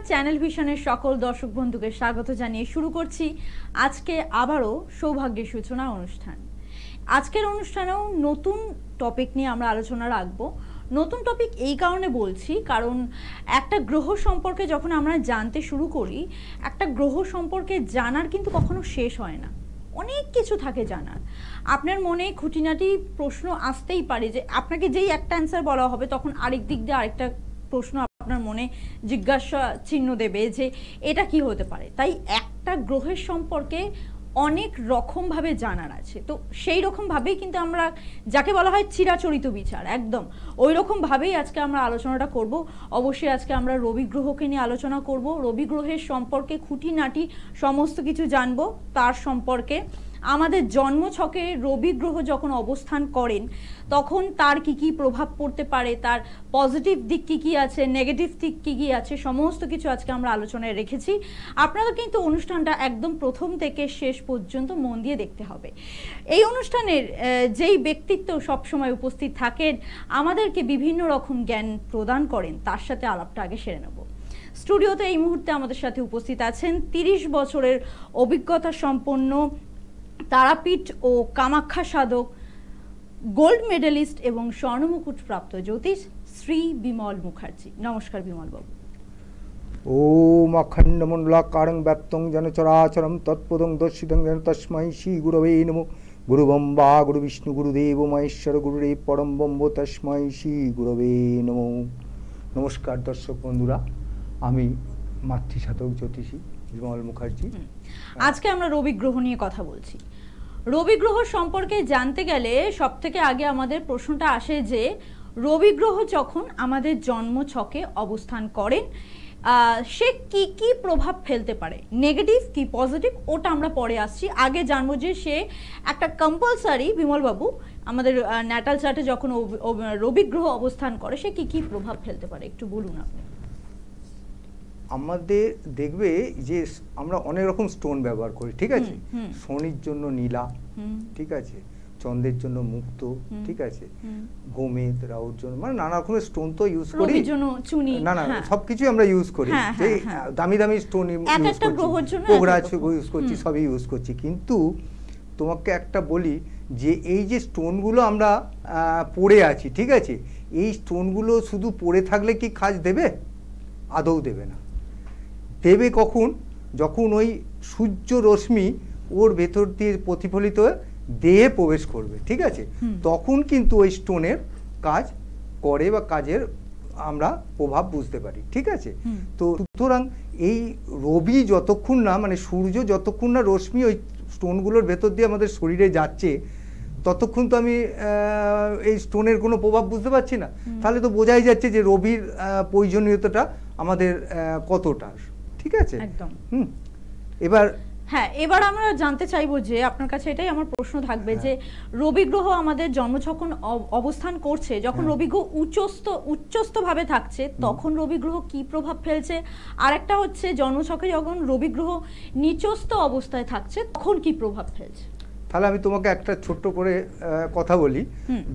Channel ভিশনের সকল দর্শক বন্ধুকে স্বাগত জানিয়ে শুরু করছি আজকে আবারও সৌভাগ্যের সূচনা অনুষ্ঠান। আজকের অনুষ্ঠানেও নতুন টপিক নিয়ে আমরা আলোচনা রাখবো। নতুন টপিক এই কারণে বলছি কারণ একটা গ্রহ সম্পর্কে যখন আমরা জানতে শুরু করি, একটা গ্রহ সম্পর্কে জানার কিন্তু কখনো শেষ হয় না, অনেক কিছু থাকে জানার। আপনার মনে খুঁটিনাটি প্রশ্ন আসতেই পারে যে আপনাকে যেই একটা অ্যান্সার বলা হবে তখন আরেক দিক দিয়ে আরেকটা প্রশ্ন আপনার মনে জিজ্ঞাসা চিহ্ন দেবে যে এটা কি হতে পারে। তাই একটা গ্রহের সম্পর্কে অনেক রকমভাবে জানার আছে, তো সেই রকমভাবেই কিন্তু আমরা যাকে বলা হয় চিরাচরিত বিচার, একদম ওই রকমভাবেই আজকে আমরা আলোচনাটা করব। অবশ্যই আজকে আমরা রবি গ্রহকে নিয়ে আলোচনা করব, রবি গ্রহের সম্পর্কে খুঁটিনাটি সমস্ত কিছু জানবো। তার সম্পর্কে আমাদের জন্মছকে রবি গ্রহ যখন অবস্থান করেন তখন তার কি কি প্রভাব পড়তে পারে, তার পজিটিভ দিক কি কি আছে, নেগেটিভ দিক কি কি আছে, সমস্ত কিছু আজকে আমরা আলোচনায় রেখেছি। আপনারা কিন্তু অনুষ্ঠানটা একদম প্রথম থেকে শেষ পর্যন্ত মন দিয়ে দেখতে হবে। এই অনুষ্ঠানের যেই ব্যক্তিত্ব সবসময় উপস্থিত থাকেন, আমাদেরকে বিভিন্ন রকম জ্ঞান প্রদান করেন, তার সাথে আলাপটা আগে সেরে নেব। স্টুডিওতে এই মুহূর্তে আমাদের সাথে উপস্থিত আছেন 30 বছরের অভিজ্ঞতা সম্পন্ন তারাপীঠ ও কামাখ্যা সাধক, গোল্ড মেডেলিস্ট এবং স্বর্ণমুকুট প্রাপ্ত জ্যোতিষ শ্রী বিমল মুখার্জি। নমস্কার বিমল বাবু। ওম অখণ্ডমণ্ডলাকারং ব্যাপ্তং যেন চরাচরম তৎপদং দর্শিতং যেন তস্मै শ্রী গুরবে নমঃ। গুরু ব্রহ্মা গুরু বিষ্ণু গুরুদেব মহেশ্বর গুরুদেব পরম ব্রহ্ম তস্मै শ্রী গুরবে নমঃ। নমস্কার দর্শক বন্ধুরা, আমি মাতৃসাধক জ্যোতিষী বিমল মুখার্জি। আজকে আমরা রবি গ্রহ নিয়ে কথা বলছি। রবি গ্রহ সম্পর্কে জানতে গেলে সব থেকে আগে আমাদের প্রশ্নটা আসে যে রবি গ্রহ যখন আমাদের জন্ম ছকে অবস্থান করেন সে কি কি প্রভাব ফেলতে পারে, নেগেটিভ কি পজিটিভ, ওটা আমরা পরে আসছি। আগে জানবো যে সে একটা কম্পালসারি, বিমলবাবু আমাদের ন্যাটাল চার্টে যখন রবি গ্রহ অবস্থান করে সে কি কি প্রভাব ফেলতে পারে, একটু বলুন আপনি। আমাদের দেখবে যে আমরা অনেক রকম স্টোন ব্যবহার করি, ঠিক আছে। শনির জন্য নীলা, ঠিক আছে, চন্দ্রের জন্য মুক্ত, ঠিক আছে, গোমেদ, রাহুর জন্য মানে নানা রকমের স্টোন তো ইউজ করি, না না সবকিছু আমরা ইউজ করি, যে দামি দামি স্টোন ইউজ করছি, পোগরাজ ইউজ করছি, সবই ইউজ করছি। কিন্তু তোমাকে একটা বলি যে এই যে স্টোনগুলো আমরা পড়ে আছি, ঠিক আছে, এই স্টোনগুলো শুধু পড়ে থাকলে কি কাজ দেবে? আদৌ দেবে না। দেবে কখন? যখন ওই সূর্য রশ্মি ওর ভেতর দিয়ে প্রতিফলিত হয়ে দেহে প্রবেশ করবে, ঠিক আছে, তখন কিন্তু ওই স্টোনের কাজ করে বা কাজের আমরা প্রভাব বুঝতে পারি, ঠিক আছে। তো সুতরাং এই রবি যতক্ষণ না মানে সূর্য যতক্ষণ না রশ্মি ওই স্টোনগুলোর ভেতর দিয়ে আমাদের শরীরে যাচ্ছে ততক্ষণ তো আমি এই স্টোনের কোনো প্রভাব বুঝতে পারছি না। তাহলে তো বোঝাই যাচ্ছে যে রবির প্রয়োজনীয়তাটা আমাদের কতটা, ঠিক আছে। একদম। এবার আমরা জানতে চাইবো যে আপনার কাছে এটাই আমার প্রশ্ন থাকবে যে রবি গ্রহ আমাদের জন্ম যখন অবস্থান করছে, যখন রবি গ্রহ উচ্চস্থ ভাবে থাকছে তখন রবি গ্রহ কি প্রভাব ফেলছে, আর একটা হচ্ছে জন্মছকে যখন রবি গ্রহ নিচস্থ অবস্থায় থাকছে তখন কি প্রভাব ফেলছে। তাহলে আমি তোমাকে একটা ছোট্ট করে কথা বলি।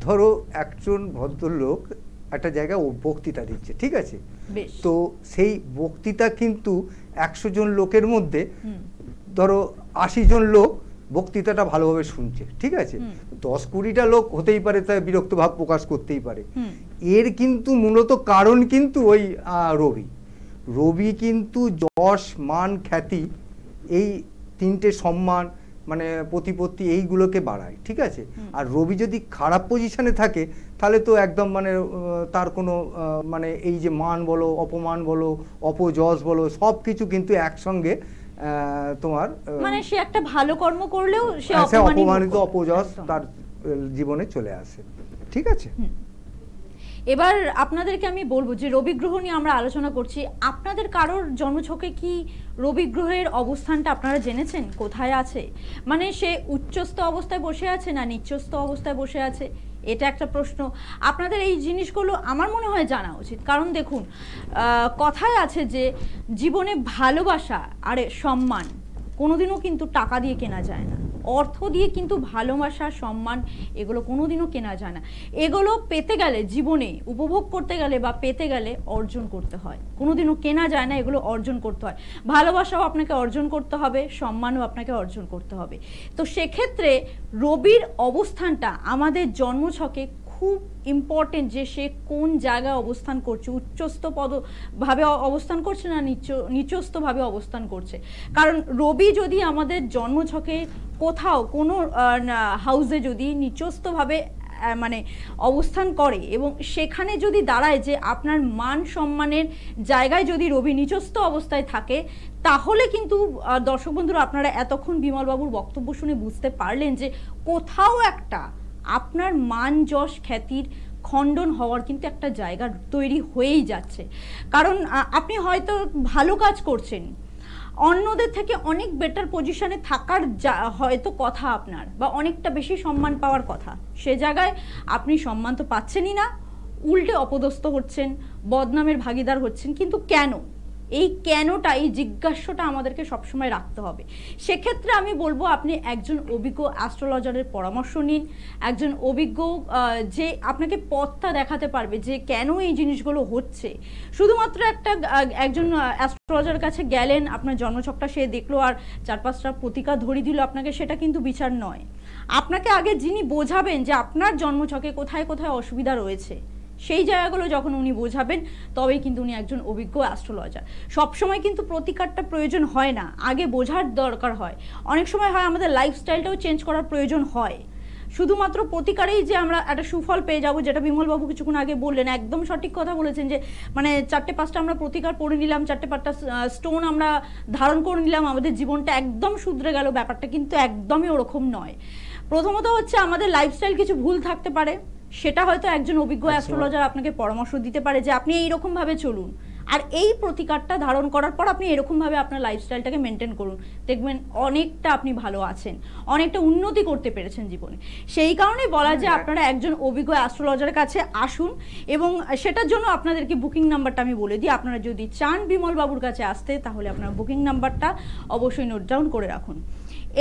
ধরো একজন ভদ্রলোক একটা জায়গায় বক্তৃতা দিচ্ছে, ঠিক আছে, তো সেই বক্তৃতা কিন্তু 100 জন লোকের মধ্যে ধরো 80 জন লোক বক্তৃতাটা ভালোভাবে শুনছে, ঠিক আছে, 10-20টা লোক হতেই পারে তাই বিরক্ত ভাব প্রকাশ করতেই পারে। এর কিন্তু মূলত কারণ কিন্তু ওই রবি কিন্তু যশ, মান, খ্যাতি, এই তিনটে সম্মান মানে প্রতিপত্তি এইগুলোকে বাড়ায়, ঠিক আছে। আর রবি যদি খারাপ পজিশনে থাকে তাহলে তো একদম মানে তার কোনো মানে এই যে মান বলো, অপমান বলো, অপযশ বলো, সব কিছু কিন্তু একসঙ্গে তোমার মানে সে একটা ভালো কর্ম করলেও সে অপমানিত, অপযশ তার জীবনে চলে আসে, ঠিক আছে। এবার আপনাদেরকে আমি বলবো যে রবি গ্রহ নিয়ে আমরা আলোচনা করছি। আপনাদের কারোর জন্মছকে কি রবি গ্রহের অবস্থানটা আপনারা জেনেছেন কোথায় আছে? মানে সে উচ্চস্থ অবস্থায় বসে আছে না নিচস্থ অবস্থায় বসে আছে, এটা একটা প্রশ্ন। আপনাদের এই জিনিসগুলো আমার মনে হয় জানা উচিত, কারণ দেখুন কথায় আছে যে জীবনে ভালোবাসা আর সম্মান কোনোদিনও কিন্তু টাকা দিয়ে কেনা যায় না, অর্থ দিয়ে কিন্তু ভালোবাসা, সম্মান এগুলো কোনোদিনও কেনা যায় না। এগুলো পেতে গেলে, জীবনে উপভোগ করতে গেলে বা পেতে গেলে অর্জন করতে হয়, কোনোদিনও কেনা যায় না, এগুলো অর্জন করতে হয়। ভালোবাসাও আপনাকে অর্জন করতে হবে, সম্মানও আপনাকে অর্জন করতে হবে। তো সেক্ষেত্রে রবির অবস্থানটা আমাদের জন্মছকে খুব ইম্পর্টেন্ট, যে সে কোন জায়গায় অবস্থান করছে, উচ্চস্থ ভাবে অবস্থান করছে না নিচস্থ ভাবে অবস্থান করছে। কারণ রবি যদি আমাদের জন্মছকে কোথাও কোনো হাউসে যদি নিচস্থ ভাবে মানে অবস্থান করে এবং সেখানে যদি দাঁড়ায় যে আপনার মান সম্মানের জায়গায় যদি রবি নিচস্থ অবস্থায় থাকে, তাহলে কিন্তু দর্শক বন্ধুরা আপনারা এতক্ষণ বিমলবাবুর বক্তব্য শুনে বুঝতে পারলেন যে কোথাও একটা আপনার মান যশ খ্যাতির খণ্ডন হওয়ার কিন্তু একটা জায়গা তৈরি হয়েই যাচ্ছে। কারণ আপনি হয়তো ভালো কাজ করছেন, অন্যদের থেকে অনেক বেটার পজিশনে থাকার হয়তো কথা আপনার, বা অনেকটা বেশি সম্মান পাওয়ার কথা, সে জায়গায় আপনি সম্মান তো পাচ্ছেনই না, উল্টে অপদস্থ হচ্ছেন, বদনামের ভাগিদার হচ্ছেন। কিন্তু কেন? এই কেনটা, এই জিজ্ঞাসাটা আমাদেরকে সবসময় রাখতে হবে। সেক্ষেত্রে আমি বলবো আপনি একজন অভিজ্ঞ অ্যাস্ট্রোলজারের পরামর্শ নিন, একজন অভিজ্ঞ যে আপনাকে পথটা দেখাতে পারবে যে কেন এই জিনিসগুলো হচ্ছে। শুধুমাত্র একজন অ্যাস্ট্রোলজারের কাছে গেলেন, আপনার জন্মছকটা সে দেখলো আর 4-5টা প্রতিকার ধরিয়ে দিল আপনাকে, সেটা কিন্তু বিচার নয়। আপনাকে আগে যিনি বোঝাবেন যে আপনার জন্মছকে কোথায় কোথায় অসুবিধা রয়েছে, সেই জায়গাগুলো যখন উনি বোঝাবেন, তবেই কিন্তু উনি একজন অভিজ্ঞ অ্যাস্ট্রোলজার। সবসময় কিন্তু প্রতিকারটা প্রয়োজন হয় না, আগে বোঝার দরকার হয়। অনেক সময় হয় আমাদের লাইফস্টাইলটাও চেঞ্জ করার প্রয়োজন হয়। শুধুমাত্র প্রতিকারেই যে আমরা একটা সুফল পেয়ে যাবো, যেটা বিমলবাবু কিছুক্ষণ আগে বললেন, একদম সঠিক কথা বলেছেন, যে মানে 4-5টা আমরা প্রতিকার পড়ে নিলাম, 4-5টা স্টোন আমরা ধারণ করে নিলাম, আমাদের জীবনটা একদম শুধরে গেল, ব্যাপারটা কিন্তু একদমই ওরকম নয়। প্রথমত হচ্ছে আমাদের লাইফস্টাইল কিছু ভুল থাকতে পারে, সেটা হয়তো একজন অভিজ্ঞ অ্যাস্ট্রোলজার আপনাকে পরামর্শ দিতে পারে যে আপনি এইরকম ভাবে চলুন, আর এই প্রতিকারটা ধারণ করার পর আপনি এরকম ভাবে আপনার লাইফস্টাইলটাকে মেনটেন করুন, দেখবেন অনেকটা আপনি ভালো আছেন, অনেকটা উন্নতি করতে পেরেছেন জীবনে। সেই কারণেই বলা যায় আপনারা একজন অভিজ্ঞ অ্যাস্ট্রোলজারের কাছে আসুন, এবং সেটার জন্য আপনাদেরকে বুকিং নাম্বারটা আমি বলে দিই। আপনারা যদি চান বিমল বাবুর কাছে আসতে, তাহলে আপনার বুকিং নাম্বারটা অবশ্যই নোট ডাউন করে রাখুন,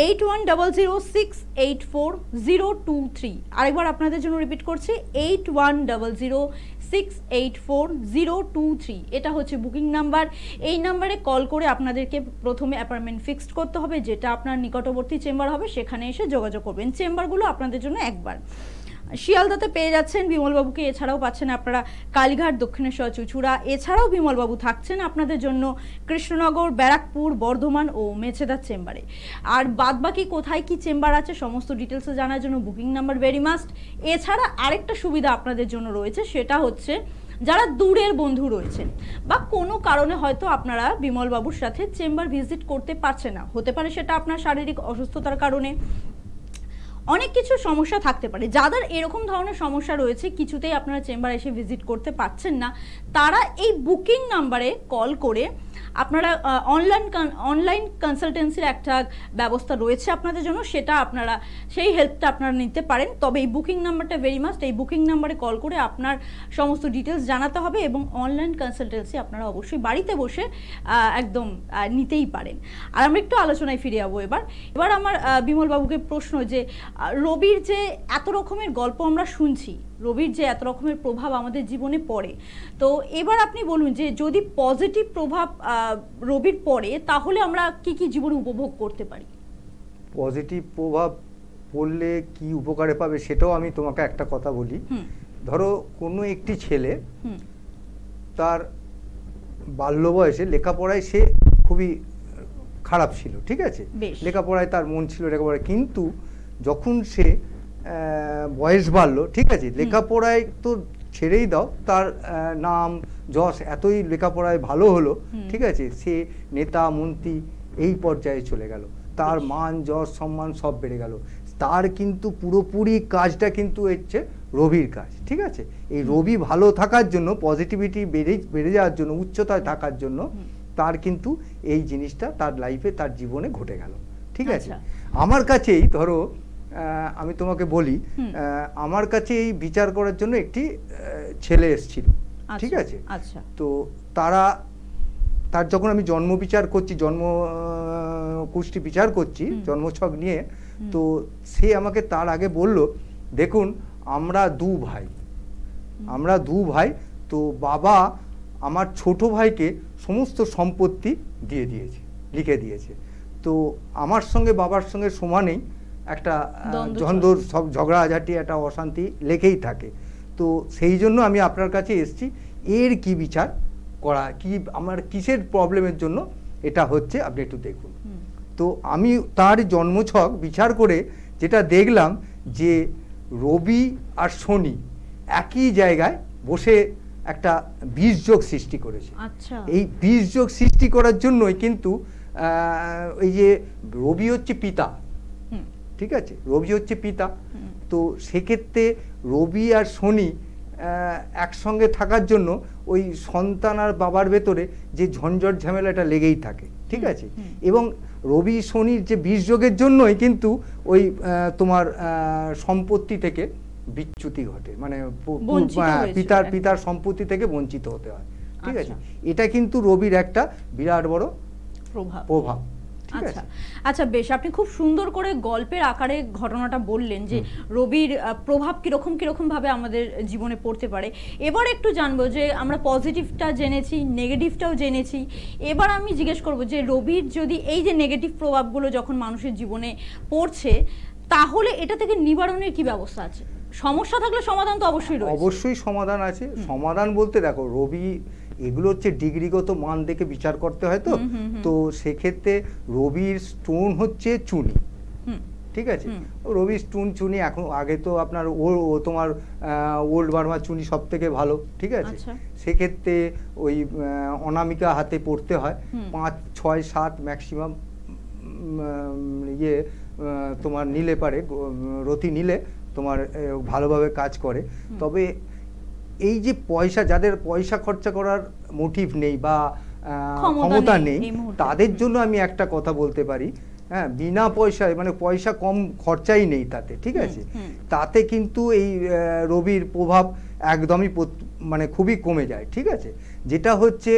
8100684023। আরেকবার আপনাদের জন্য রিপিট করছি, 8100684023। এটা হচ্ছে বুকিং নাম্বার। এই নাম্বারে কল করে আপনাদেরকে প্রথমে অ্যাপয়েন্টমেন্ট ফিক্সড করতে হবে, যেটা আপনার নিকটবর্তী চেম্বার হবে, সেখানে এসে যোগাযোগ করবেন। চেম্বারগুলো আপনাদের জন্য একবার শিয়ালদাতে পেয়ে যাচ্ছেন বিমলবাবুকে, এছাড়াও পাচ্ছেন আপনারা কালীঘাট, দক্ষিণেশ্বর, চুঁচুড়া। এছাড়াও বিমলবাবু থাকছেন আপনাদের জন্য কৃষ্ণনগর, ব্যারাকপুর, বর্ধমান ও মেছেদার চেম্বারে। আর বাদবাকি কোথায় কি চেম্বার আছে সমস্ত ডিটেলসে জানার জন্য বুকিং নাম্বার ভেরি মাস্ট। এছাড়া আরেকটা সুবিধা আপনাদের জন্য রয়েছে, সেটা হচ্ছে যারা দূরের বন্ধু রয়েছেন বা কোনো কারণে হয়তো আপনারা বিমলবাবুর সাথে চেম্বার ভিজিট করতে পারছেন না, হতে পারে সেটা আপনার শারীরিক অসুস্থতার কারণে, অনেক কিছু সমস্যা থাকতে পারে। যাদের এরকম ধরনের সমস্যা রয়েছে, কিছুতেই আপনারা চেম্বার এসে ভিজিট করতে পারছেন না, তারা এই বুকিং নাম্বারে কল করে আপনারা অনলাইন কনসালটেন্সির একটা ব্যবস্থা রয়েছে আপনাদের জন্য, সেটা আপনারা সেই হেল্পটা আপনারা নিতে পারেন। তবে এই বুকিং নাম্বারটা ভেরি মাস্ট, এই বুকিং নাম্বারে কল করে আপনার সমস্ত ডিটেলস জানাতে হবে, এবং অনলাইন কনসালটেন্সি আপনারা অবশ্যই বাড়িতে বসে একদম নিতেই পারেন। আর আমরা একটু আলোচনায় ফিরে যাবো এবার আমার বিমলবাবুকে প্রশ্ন, যে রবির যে এত রকমের গল্প আমরা শুনছি, রবির যে এত রকমের প্রভাব আমাদের জীবনে পড়ে, তো এবার আপনি বলুন যে যদি পজিটিভ প্রভাব রবির পড়ে, তাহলে আমরা কি কি জীবনে উপভোগ করতে পারি? পজিটিভ প্রভাব পড়লে কি উপকারে পাবে সেটাও আমি তোমাকে একটা কথা বলি। ধরো কোনো একটি ছেলে তার বাল্য বয়সে লেখাপড়ায় সে খুবই খারাপ ছিল, ঠিক আছে, লেখাপড়ায় তার মন ছিল লেখাপড়ায়, কিন্তু যখন সে বয়স বাড়লো, ঠিক আছে, লেখাপড়ায় তো ছেড়েই দাও, তার নাম যশ এতই লেখাপড়ায় ভালো হলো, ঠিক আছে, সে নেতা মন্ত্রী এই পর্যায়ে চলে গেল, তার মান যশ সম্মান সব বেড়ে গেল। তার কিন্তু পুরোপুরি কাজটা কিন্তু হচ্ছে রবির কাজ, ঠিক আছে। এই রবি ভালো থাকার জন্য, পজিটিভিটি বেড়ে যাওয়ার জন্য, উচ্চতায় থাকার জন্য তার কিন্তু এই জিনিসটা তার লাইফে, তার জীবনে ঘটে গেল, ঠিক আছে। আমার কাছেই ধরো আমি তোমাকে বলি, আমার কাছে এই বিচার করার জন্য একটি ছেলে এসেছিল, ঠিক আছে। তো তার যখন আমি জন্ম বিচার করছি, জন্ম কুষ্টি বিচার করছি, জন্মছক নিয়ে, তো সে আমাকে তার আগে বলল, দেখুন আমরা দু ভাই, তো বাবা আমার ছোট ভাইকে সমস্ত সম্পত্তি লিখে দিয়েছে, তো আমার সঙ্গে বাবার সঙ্গে সমানেই একটা দ্বন্দ্ব, সব ঝগড়াঝাটি, একটা অশান্তি লেগেই থাকে। তো সেই জন্য আমি আপনার কাছে এসেছি, এর কি বিচার করা, কি আমার কিসের প্রবলেমের জন্য এটা হচ্ছে আপনি একটু দেখুন। তো আমি তার জন্মছক বিচার করে যেটা দেখলাম যে রবি আর শনি একই জায়গায় বসে একটা বীজযোগ সৃষ্টি করেছে। এই বীজযোগ সৃষ্টি করার জন্যই কিন্তু এই যে রবি হচ্ছে পিতা, ঠিক আছে, রবি হচ্ছে পিতা, তো সেক্ষেত্রে রবি আর শনি একসঙ্গে থাকার জন্য ওই সন্তান আর বাবার ভেতরে যে ঝঞ্ঝট ঝামেলাটা লেগেই থাকে, ঠিক আছে। এবং রবি শনির যে বীজযোগের জন্যই কিন্তু ওই তোমার সম্পত্তি থেকে বিচ্যুতি ঘটে, মানে পিতার সম্পত্তি থেকে বঞ্চিত হতে হয়, ঠিক আছে। এটা কিন্তু রবির একটা বিরাট বড় প্রভাব। আচ্ছা আচ্ছা, বেশ, আপনি খুব সুন্দর করে গল্পের আকারে ঘটনাটা বললেন যে রবির প্রভাব কিরকম ভাবে আমাদের জীবনে পড়তে পারে। এবার একটু জানবো যে আমরা পজিটিভটা জেনেছি, নেগেটিভটাও জেনেছি, এবার আমি জিজ্ঞেস করব যে রবির যদি এই যে নেগেটিভ প্রভাবগুলো যখন মানুষের জীবনে পড়ছে, তাহলে এটা থেকে নিবারণের কি ব্যবস্থা আছে? সমস্যা থাকলে সমাধান তো অবশ্যই রয়েছে। অবশ্যই সমাধান আছে। সমাধান বলতে দেখো, রবি এগুলো হচ্ছে ডিগ্রিগত মান দেখে বিচার করতে হয়, তো সেক্ষেত্রে রবির স্টোন হচ্ছে চুনি, ঠিক আছে। রবির স্টোন চুনি, এখন আগে তো আপনার তোমার ওল্ড বার্মা চুনি সব থেকে ভালো, ঠিক আছে। সেক্ষেত্রে ওই অনামিকা হাতে পড়তে হয়, 5, 6, 7 ম্যাক্সিমাম তোমার নিলে পারে, রতি নিলে তোমার ভালোভাবে কাজ করে। তবে এই যে পয়সা, যাদের পয়সা খরচা করার মোটিভ নেই বা ক্ষমতা নেই, তাদের জন্য আমি একটা কথা বলতে পারি, হ্যাঁ, বিনা পয়সায়, মানে পয়সা কম খরচাই নেই তাতে, ঠিক আছে, তাতে কিন্তু এই রবির প্রভাব একদমই মানে খুবই কমে যায়, ঠিক আছে। যেটা হচ্ছে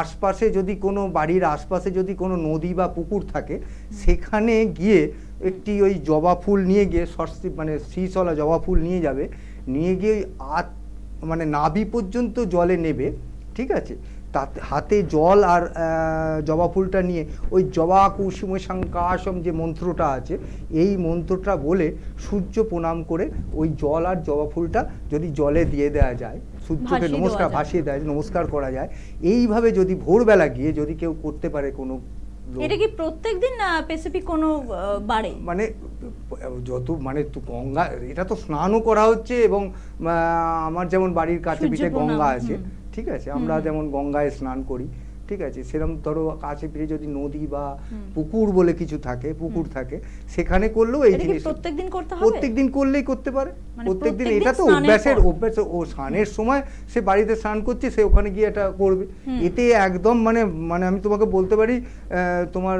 আশপাশে যদি কোনো বাড়ির আশপাশে যদি কোনো নদী বা পুকুর থাকে, সেখানে গিয়ে একটি ওই জবা ফুল নিয়ে গিয়ে, মানে শ্রীচলা জবা ফুল নিয়ে যাবে, নিয়ে গিয়ে মানে নাভি পর্যন্ত জলে নেবে, ঠিক আছে। তাতে হাতে জল আর জবা ফুলটা নিয়ে ওই জবা কুসুম শঙ্কাশম যে মন্ত্রটা আছে, এই মন্ত্রটা বলে সূর্য প্রণাম করে ওই জল আর জবা ফুলটা যদি জলে দিয়ে দেওয়া যায়, সূর্যকে ভাসিয়ে দেয়, নমস্কার করা যায়, এইভাবে যদি ভোরবেলা গিয়ে যদি কেউ করতে পারে, কোনো এটা কি প্রত্যেকদিন না স্পেসিফিক কোনো বারে, মানে যত মানে গঙ্গা, এটা তো স্নানও করা হচ্ছে, এবং আমার যেমন বাড়ির কাছে পিঠে গঙ্গা আছে, ঠিক আছে, আমরা যেমন গঙ্গায় স্নান করি, ঠিক আছে, সেরকম ধরো কাছে পিঠে যদি নদী বা পুকুর বলে কিছু থাকে, পুকুর থাকে, সেখানে করলেও এই জিনিস প্রত্যেকদিন করলেই করতে পারে, প্রত্যেকদিন। এটা তো অভ্যাস, ও স্নানের সময় সে বাড়িতে স্নান করছে, সে ওখানে গিয়ে এটা করবে, এতে একদম মানে আমি তোমাকে বলতে পারি, তোমার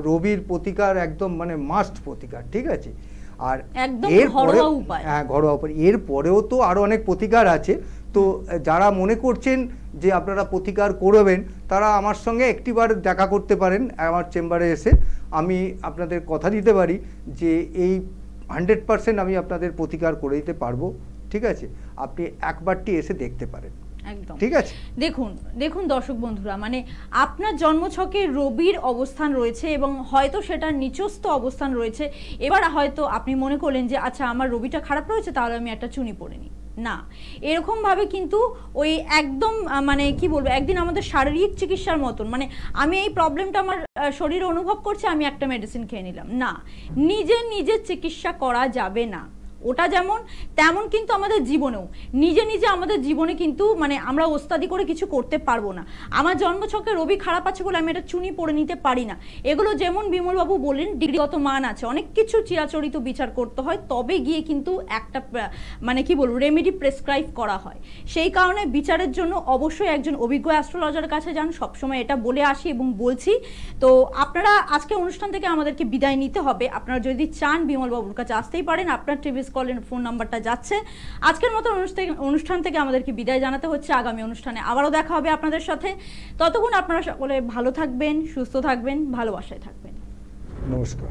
রবির প্রতিকার একদম মানে মাস্ট প্রতিকার, ঠিক আছে। আর এরপরে ঘরোয়া উপায়, এরপরেও তো আরো অনেক প্রতিকার আছে। তো যারা মনে করছেন যে আপনারা প্রতিকার করবেন, তারা আমার সঙ্গে একটিবার দেখা করতে পারেন আমার চেম্বারে এসে। আমি আপনাদের কথা দিতে পারি যে এই 100% আমি আপনাদের প্রতিকার করে দিতে পারবো, ঠিক আছে। আপনি একবারটি এসে দেখতে পারেন, একদম ঠিক আছে। দেখুন দর্শক বন্ধুরা, মানে আপনার জন্মছকে রবির অবস্থান রয়েছে এবং হয়তো সেটা নিচস্থ অবস্থান রয়েছে। এবার হয়তো আপনি মনে করলেন যে আচ্ছা আমার রবিটা খারাপ রয়েছে, তাহলে আমি একটা চুনি পরে নিই, না, এরকম ভাবে কিন্তু ওই একদম মানে কি বলবো, একদিন আমাদের শারীরিক চিকিৎসার মতন, মানে আমি এই প্রবলেমটা আমার শরীরে অনুভব করছি, আমি একটা মেডিসিন খেয়ে নিলাম, না, নিজে চিকিৎসা করা যাবে না। ওটা যেমন তেমন কিন্তু আমাদের জীবনেও নিজে আমাদের জীবনে কিন্তু মানে আমরা ওস্তাদি করে কিছু করতে পারবো না। আমার জন্মছকে রবি খারাপ আছে বলে আমি এটা চুনি পড়ে নিতে পারি না। এগুলো যেমন বিমলবাবু বললেন ডিগ্রিগত মান আছে, অনেক কিছু চিরাচরিত বিচার করতে হয়, তবে গিয়ে কিন্তু একটা মানে কি বলবো রেমেডি প্রেসক্রাইব করা হয়। সেই কারণে বিচারের জন্য অবশ্যই একজন অভিজ্ঞ অ্যাস্ট্রোলজারের কাছে যান, সবসময় এটা বলে আসি এবং বলছি। তো আপনারা আজকে অনুষ্ঠান থেকে আমাদেরকে বিদায় নিতে হবে। আপনারা যদি চান বিমলবাবুর কাছে আসতেই পারেন, আপনার টিভি কলের ফোন নাম্বারটা যাচ্ছে। আজকের মতো অনুষ্ঠান থেকে আমাদেরকে বিদায় জানাতে হচ্ছে। আগামী অনুষ্ঠানে আবারও দেখা হবে আপনাদের সাথে। ততক্ষণ আপনারা সকলে ভালো থাকবেন, সুস্থ থাকবেন, ভালোবাসায় থাকবেন। নমস্কার।